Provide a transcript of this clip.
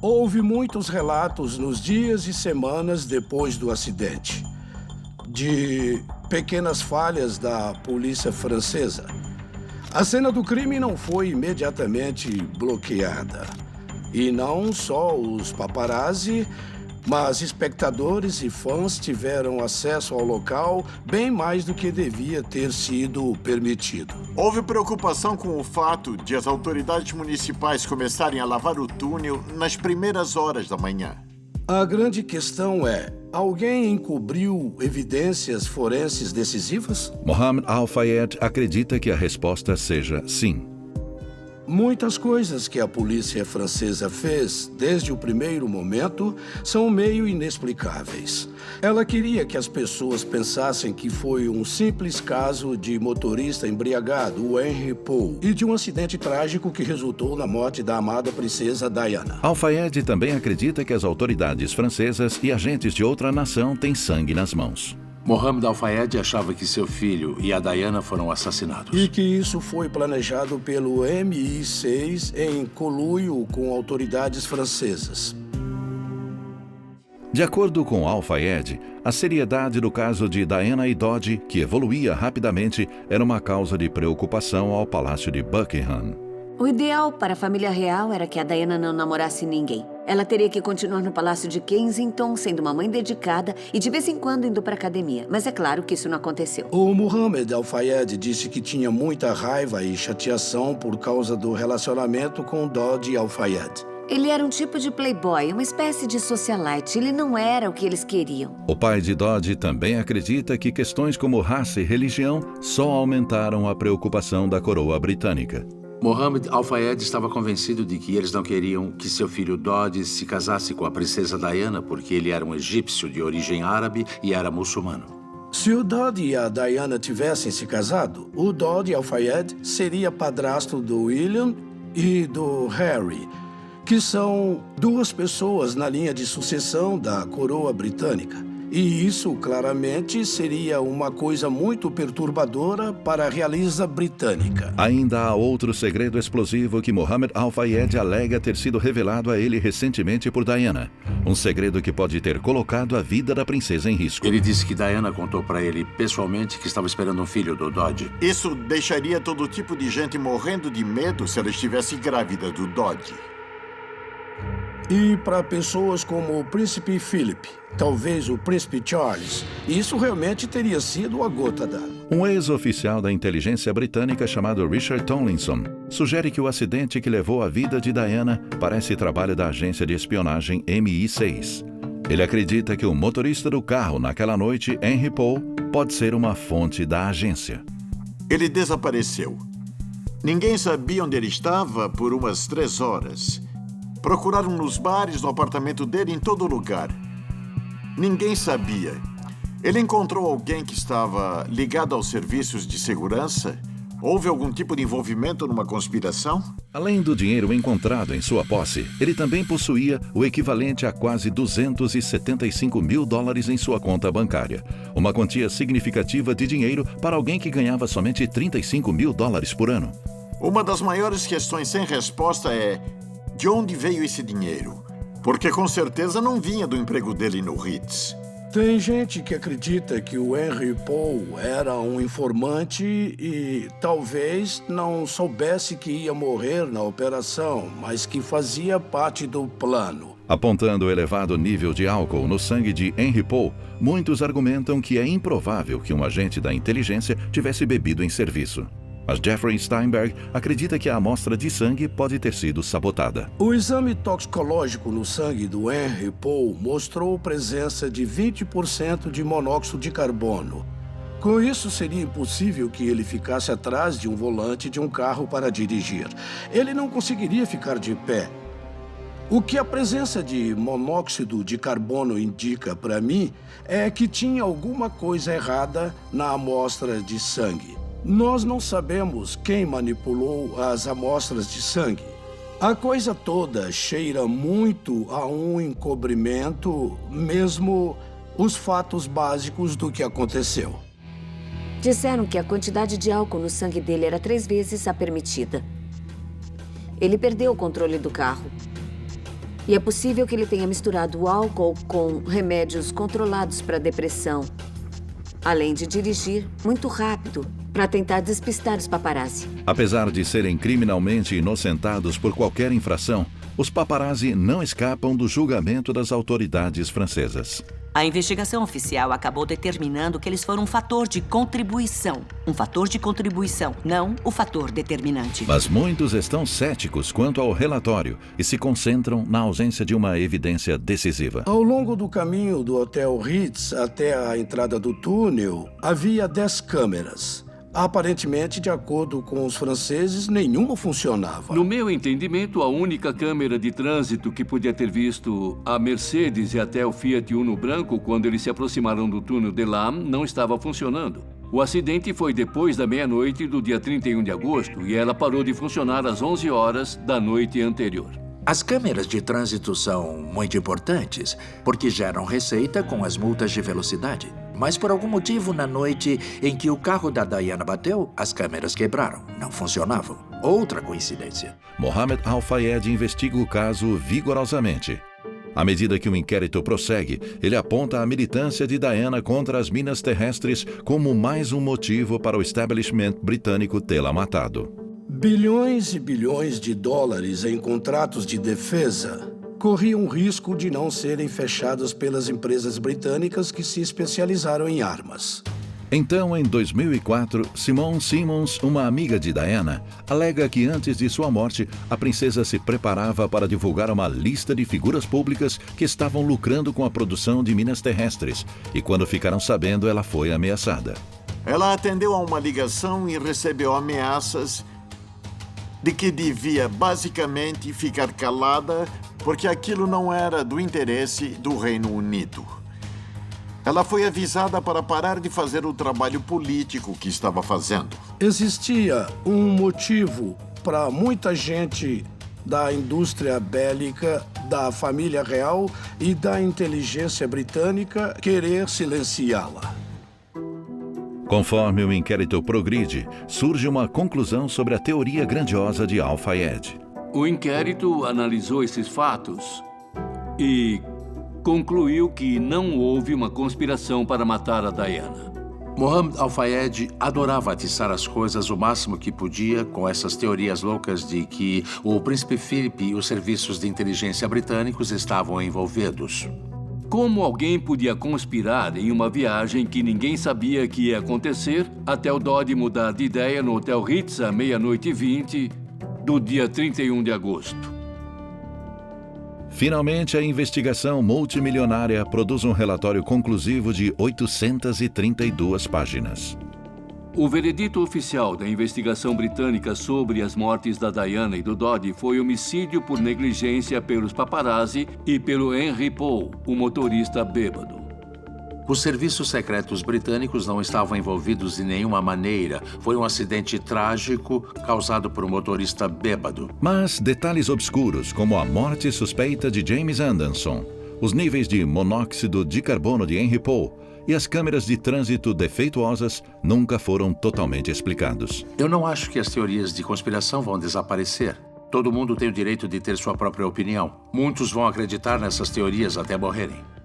Houve muitos relatos nos dias e semanas depois do acidente de pequenas falhas da polícia francesa. A cena do crime não foi imediatamente bloqueada. E não só os paparazzi, mas espectadores e fãs tiveram acesso ao local bem mais do que devia ter sido permitido. Houve preocupação com o fato de as autoridades municipais começarem a lavar o túnel nas primeiras horas da manhã. A grande questão é, alguém encobriu evidências forenses decisivas? Mohamed Al-Fayed acredita que a resposta seja sim. Muitas coisas que a polícia francesa fez desde o primeiro momento são meio inexplicáveis. Ela queria que as pessoas pensassem que foi um simples caso de motorista embriagado, o Henry Paul, e de um acidente trágico que resultou na morte da amada princesa Diana. Al-Fayed também acredita que as autoridades francesas e agentes de outra nação têm sangue nas mãos. Mohamed Al-Fayed achava que seu filho e a Diana foram assassinados. E que isso foi planejado pelo MI6 em conluio com autoridades francesas. De acordo com Al-Fayed, a seriedade do caso de Diana e Dodge, que evoluía rapidamente, era uma causa de preocupação ao Palácio de Buckingham. O ideal para a família real era que a Diana não namorasse ninguém. Ela teria que continuar no Palácio de Kensington, sendo uma mãe dedicada e de vez em quando indo para a academia. Mas é claro que isso não aconteceu. O Mohamed Al-Fayed disse que tinha muita raiva e chateação por causa do relacionamento com Dodge Al-Fayed. Ele era um tipo de playboy, uma espécie de socialite. Ele não era o que eles queriam. O pai de Dodge também acredita que questões como raça e religião só aumentaram a preocupação da coroa britânica. Mohamed Al-Fayed estava convencido de que eles não queriam que seu filho Dodge se casasse com a princesa Diana porque ele era um egípcio de origem árabe e era muçulmano. Se o Dodge e a Diana tivessem se casado, o Dodge Al-Fayed seria padrasto do William e do Harry, que são duas pessoas na linha de sucessão da coroa britânica. E isso, claramente, seria uma coisa muito perturbadora para a realeza britânica. Ainda há outro segredo explosivo que Mohamed Al-Fayed alega ter sido revelado a ele recentemente por Diana. Um segredo que pode ter colocado a vida da princesa em risco. Ele disse que Diana contou para ele pessoalmente que estava esperando um filho do Dodge. Isso deixaria todo tipo de gente morrendo de medo se ela estivesse grávida do Dodge. E para pessoas como o príncipe Philip, talvez o príncipe Charles, isso realmente teria sido a gota d'água. Um ex-oficial da inteligência britânica chamado Richard Tomlinson sugere que o acidente que levou a vida de Diana parece trabalho da agência de espionagem MI6. Ele acredita que o motorista do carro naquela noite, Henry Paul, pode ser uma fonte da agência. Ele desapareceu. Ninguém sabia onde ele estava por umas 3 horas. Procuraram nos bares, no apartamento dele, em todo lugar. Ninguém sabia. Ele encontrou alguém que estava ligado aos serviços de segurança? Houve algum tipo de envolvimento numa conspiração? Além do dinheiro encontrado em sua posse, ele também possuía o equivalente a quase 275 mil dólares em sua conta bancária. Uma quantia significativa de dinheiro para alguém que ganhava somente 35 mil dólares por ano. Uma das maiores questões sem resposta é: de onde veio esse dinheiro? Porque com certeza não vinha do emprego dele no Ritz. Tem gente que acredita que o Henry Paul era um informante e talvez não soubesse que ia morrer na operação, mas que fazia parte do plano. Apontando o elevado nível de álcool no sangue de Henry Paul, muitos argumentam que é improvável que um agente da inteligência tivesse bebido em serviço. Mas Jeffrey Steinberg acredita que a amostra de sangue pode ter sido sabotada. O exame toxicológico no sangue do Henry Paul mostrou presença de 20% de monóxido de carbono. Com isso, seria impossível que ele ficasse atrás de um volante de um carro para dirigir. Ele não conseguiria ficar de pé. O que a presença de monóxido de carbono indica para mim é que tinha alguma coisa errada na amostra de sangue. Nós não sabemos quem manipulou as amostras de sangue. A coisa toda cheira muito a um encobrimento, mesmo os fatos básicos do que aconteceu. Disseram que a quantidade de álcool no sangue dele era 3 vezes a permitida. Ele perdeu o controle do carro. E é possível que ele tenha misturado o álcool com remédios controlados para depressão, além de dirigir muito rápido para tentar despistar os paparazzi. Apesar de serem criminalmente inocentados por qualquer infração, os paparazzi não escapam do julgamento das autoridades francesas. A investigação oficial acabou determinando que eles foram um fator de contribuição. Um fator de contribuição, não o fator determinante. Mas muitos estão céticos quanto ao relatório e se concentram na ausência de uma evidência decisiva. Ao longo do caminho do Hotel Ritz até a entrada do túnel, havia 10 câmeras. Aparentemente, de acordo com os franceses, nenhuma funcionava. No meu entendimento, a única câmera de trânsito que podia ter visto a Mercedes e até o Fiat Uno branco quando eles se aproximaram do túnel de Lam não estava funcionando. O acidente foi depois da meia-noite do dia 31 de agosto e ela parou de funcionar às 11 horas da noite anterior. As câmeras de trânsito são muito importantes porque geram receita com as multas de velocidade. Mas por algum motivo, na noite em que o carro da Diana bateu, as câmeras quebraram, não funcionavam. Outra coincidência. Mohamed Al-Fayed investiga o caso vigorosamente. À medida que o inquérito prossegue, ele aponta a militância de Diana contra as minas terrestres como mais um motivo para o establishment britânico tê-la matado. Bilhões e bilhões de dólares em contratos de defesa corriam o risco de não serem fechados pelas empresas britânicas que se especializaram em armas. Então, em 2004, Simone Simmons, uma amiga de Diana, alega que antes de sua morte, a princesa se preparava para divulgar uma lista de figuras públicas que estavam lucrando com a produção de minas terrestres, e quando ficaram sabendo, ela foi ameaçada. Ela atendeu a uma ligação e recebeu ameaças de que devia basicamente ficar calada porque aquilo não era do interesse do Reino Unido. Ela foi avisada para parar de fazer o trabalho político que estava fazendo. Existia um motivo para muita gente da indústria bélica, da família real e da inteligência britânica querer silenciá-la. Conforme o inquérito progride, surge uma conclusão sobre a teoria grandiosa de Al-Fayed. O inquérito analisou esses fatos e concluiu que não houve uma conspiração para matar a Diana. Mohamed Al-Fayed adorava atiçar as coisas o máximo que podia com essas teorias loucas de que o príncipe Philip e os serviços de inteligência britânicos estavam envolvidos. Como alguém podia conspirar em uma viagem que ninguém sabia que ia acontecer até o Dodd mudar de ideia no Hotel Ritz à 00:20 do dia 31 de agosto? Finalmente, a investigação multimilionária produz um relatório conclusivo de 832 páginas. O veredito oficial da investigação britânica sobre as mortes da Diana e do Dodd foi homicídio por negligência pelos paparazzi e pelo Henry Paul, o motorista bêbado. Os serviços secretos britânicos não estavam envolvidos de nenhuma maneira. Foi um acidente trágico causado por um motorista bêbado. Mas detalhes obscuros, como a morte suspeita de James Anderson, os níveis de monóxido de carbono de Henry Paul e as câmeras de trânsito defeituosas nunca foram totalmente explicados. Eu não acho que as teorias de conspiração vão desaparecer. Todo mundo tem o direito de ter sua própria opinião. Muitos vão acreditar nessas teorias até morrerem.